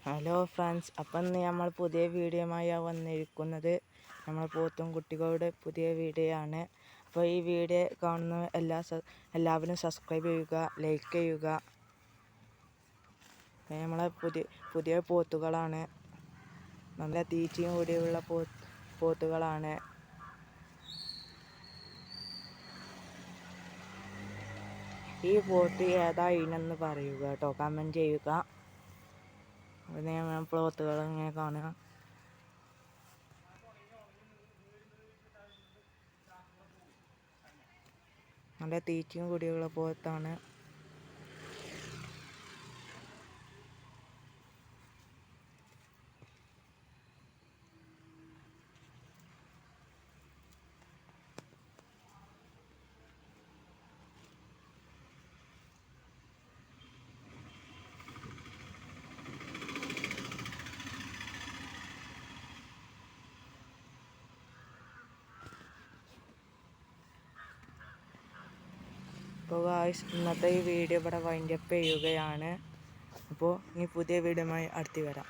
Hello friends, അപ്പം ഇന്ന് നമ്മൾ പുതിയ വീഡിയോയുമായി വന്നിരിക്കുന്നത് നമ്മൾ പോത്തും കുട്ടികളുടെ പുതിയ വീഡിയോ ആണ്. അപ്പോൾ ഈ വീഡിയോ കാണുന്ന എല്ലാവരും സബ്സ്ക്രൈബ് ചെയ്യുക, ലൈക്ക് ചെയ്യുക. നമ്മളെ പുതിയ പോത്തുകളാണ്, നല്ല തീറ്റയും കൂടിയുള്ള പോത്തുകളാണ്. ഈ പോത്ത് ഏതാ ഇനെന്ന് പറയുക കേട്ടോ, കമൻറ്റ് ചെയ്യുക. പിന്നെ പോത്തുകൾ ഇങ്ങനെ കാണുക. നല്ല തീറ്റയും കൂടിയുള്ള പോത്താണ്. അപ്പോൾ ഗായ്സ്, ഇന്നത്തെ ഈ വീഡിയോ ഇവിടെ വൈൻഡ് അപ്പ് ചെയ്യുകയാണ്. അപ്പോൾ ഇനി പുതിയ വീഡിയോയുമായി അടുത്ത് വരാം.